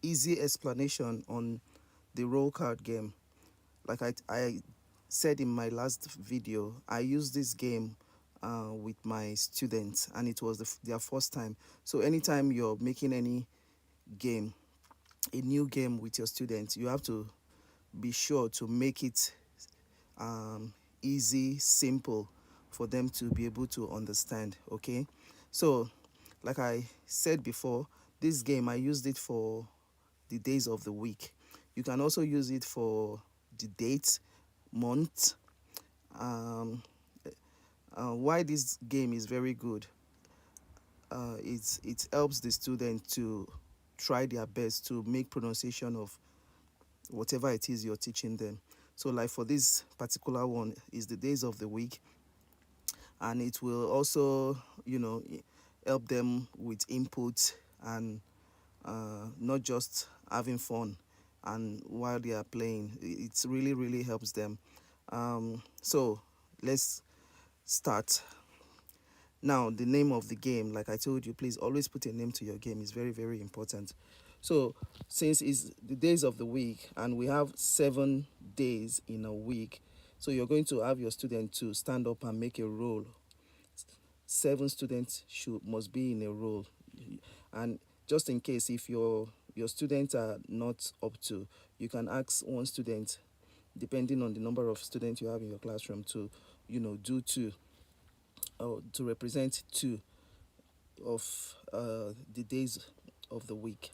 easy explanation on the roll card game. Like I said in my last video, I used this game with my students, and it was their first time. So anytime you're making any game, a new game with your students, you have to be sure to make it um, easy, simple for them to be able to understand. Okay, so like I said before, this game I used it for the days of the week. You can also use it for the date, month. Um, why this game is very good, it helps the student to try their best to make pronunciation of whatever it is you're teaching them. So like for this particular one is the days of the week, and it will also, help them with input, and not just having fun and while they are playing. It really really helps them. So let's start. Now, the name of the game, like I told you, please always put a name to your game. It's very very important. So since it's the days of the week and we have 7 days in a week, so you're going to have your student to stand up and make a roll. 7 students must be in a row. And just in case if your students are not up to, you can ask one student, depending on the number of students you have in your classroom, to do two, or to represent two of the days of the week.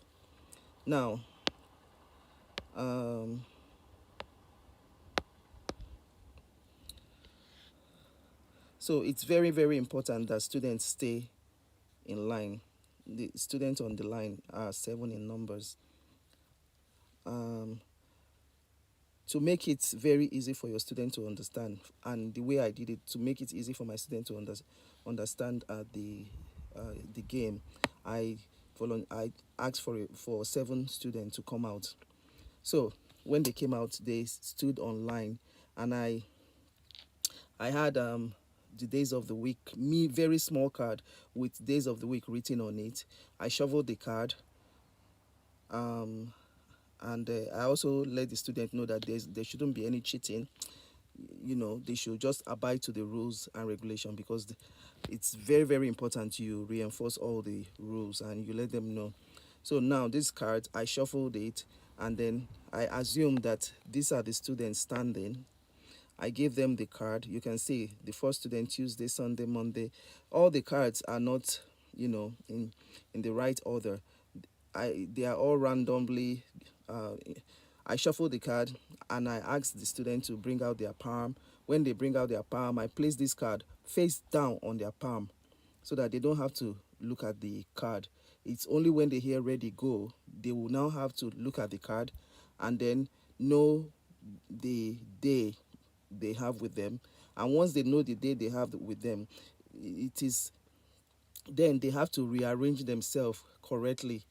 Now, um, so it's very very important that students stay in line. The students on the line are 7 in numbers. um, to make it very easy for your student to understand, and the way I did it to make it easy for my student to understand the game, I I asked for 7 students to come out. So when they came out, they stood online, and I had the days of the week, me very small card with days of the week written on it. I shoveled the card, um, and I also let the student know that there shouldn't be any cheating. They should just abide to the rules and regulation, because it's very very important you reinforce all the rules and you let them know. So now this card, I shuffled it, and then I assume that these are the students standing. I gave them the card. You can see the first student, Tuesday, Sunday, Monday. All the cards are not, in the right order. They are all randomly. Uh, I shuffle the card, and I ask the student to bring out their palm. When they bring out their palm, I place this card face down on their palm, so that they don't have to look at the card. It's only when they hear ready go, they will now have to look at the card and then know the day they have with them. And once they know the day they have with them, it is then they have to rearrange themselves correctly.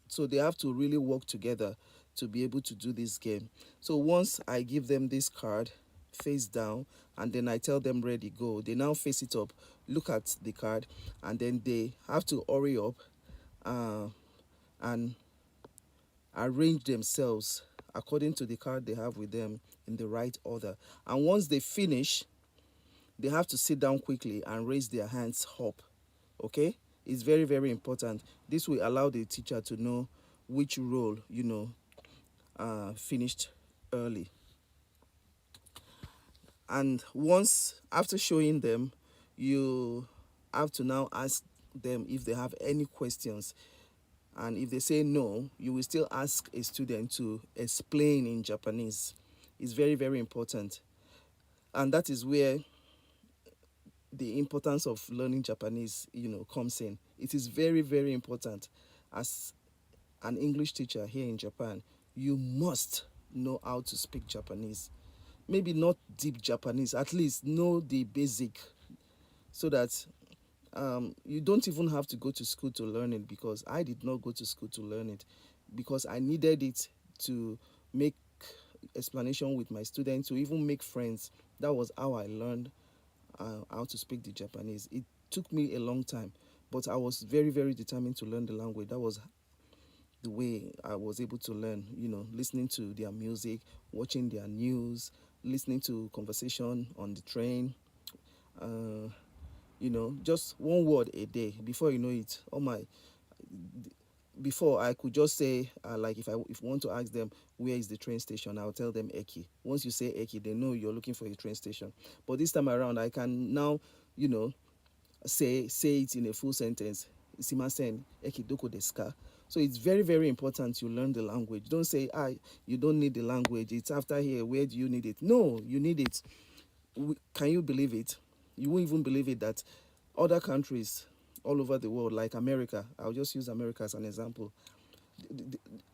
So they have to really work together to be able to do this game. So once I give them this card face down, and then I tell them ready go, they now face it up, look at the card, and then they have to hurry up and arrange themselves according to the card they have with them in the right order. And once they finish, they have to sit down quickly and raise their hands up. Okay, it's very very important. This will allow the teacher to know which role finished early. And once after showing them, you have to now ask them if they have any questions. And if they say no, you will still ask a student to explain in Japanese. It's very very important. And that is where the importance of learning Japanese, comes in. It is very very important. As an English teacher here in Japan, you must know how to speak Japanese. Maybe not deep Japanese, at least know the basic, so that you don't even have to go to school to learn it, because I did not go to school to learn it, because I needed it to make explanation with my students, to even make friends. That was how I learned how to speak the Japanese. It took me a long time, but I was very very determined to learn the language. That was the way I was able to learn, listening to their music, watching their news, listening to conversation on the train, uh, just one word a day. Before you know it, before I could just say, like, if I want to ask them where is the train station, I'll tell them Eki. Once you say Eki, they know you're looking for a train station. But this time around, I can now, you know, say it in a full sentence. Simasen Eki doko deska. So it's very, very important you learn the language. Don't say, you don't need the language. It's after here. Where do you need it? No, you need it. Can you believe it? You won't even believe it that other countries all over the world, like America, I'll just use America as an example.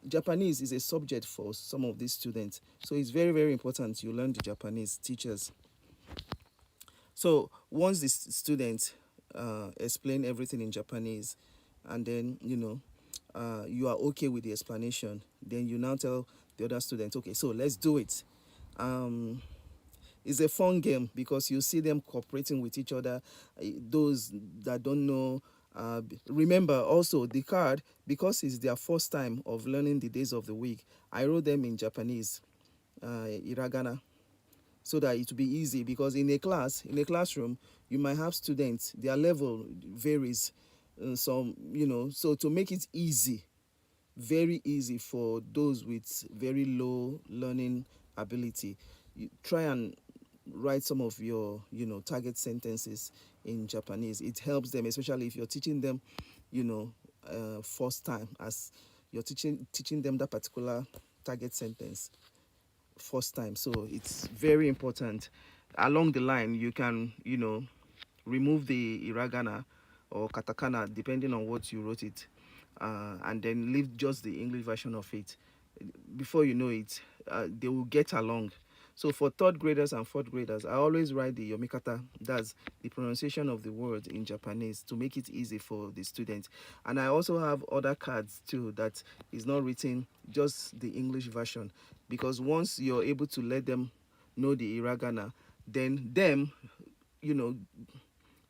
Japanese is a subject for some of these students. So it's very, very important you learn the Japanese teachers. So once the student explain everything in Japanese, and then you are okay with the explanation, then you now tell the other student, okay, so let's do it. It's a fun game because you see them cooperating with each other. Those that don't know, remember also the card, because it's their first time of learning the days of the week. I wrote them in Japanese, hiragana, so that it will be easy, because in a classroom, you might have students, their level varies. Some, so to make it easy, very easy for those with very low learning ability, you try and write some of your target sentences in Japanese. It helps them, especially if you're teaching them, first time, as you're teaching them that particular target sentence first time. So it's very important. Along the line, you can remove the hiragana or katakana depending on what you wrote it, and then leave just the English version of it. Before you know it, they will get along. So for third graders and fourth graders, I always write the yomikata, that's the pronunciation of the word in Japanese, to make it easy for the students. And I also have other cards too that is not written, just the English version, because once you're able to let them know the hiragana, then them, you know,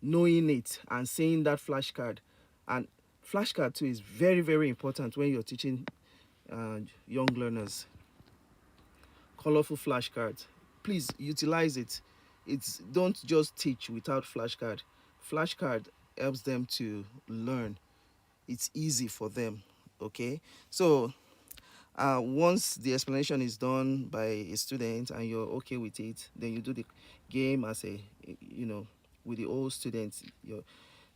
knowing it and seeing that flashcard, and flashcard too is very, very important when you're teaching young learners. Colorful flashcards, please utilize it. It's Don't just teach without flashcard. Flashcard helps them to learn. It's easy for them. Okay, so once the explanation is done by a student and you're okay with it, then you do the game as a, with the old students.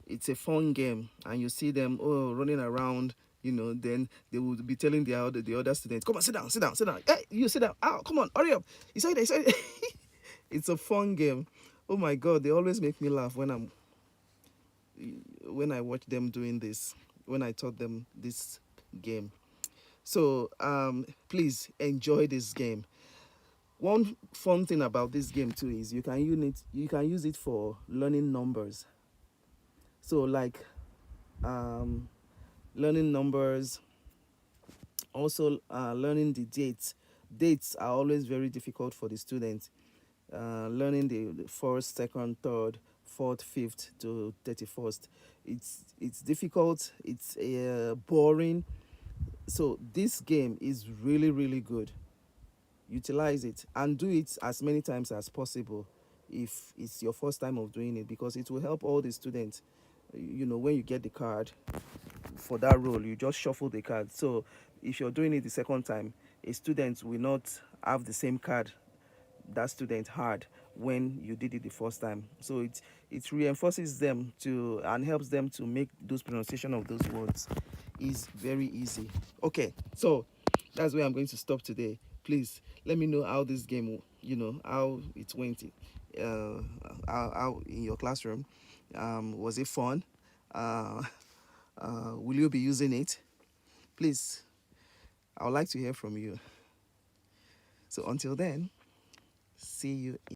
It's a fun game, and you see them running around. Then they will be telling the other students, come on, sit down, sit down, sit down. Hey, you sit down. Oh, come on, hurry up. He said it. It's a fun game. Oh my God, they always make me laugh when I watch them doing this, when I taught them this game. So please enjoy this game. One fun thing about this game too is you can use it for learning numbers. So like learning numbers, also learning the dates. Dates are always very difficult for the students. Learning the first, second, third, fourth, fifth to 31st. It's difficult. It's boring. So this game is really, really good. Utilize it and do it as many times as possible if it's your first time of doing it, because it will help all the students. When you get the card for that role, you just shuffle the card. So if you're doing it the second time, a student will not have the same card that student had when you did it the first time. So it reinforces them to and helps them to make those pronunciation of those words is very easy. Okay, so that's where I'm going to stop today. Please let me know how this game, how it went, how in your classroom. Was it fun? uh, will you be using it? Please, I would like to hear from you. So until then, see you in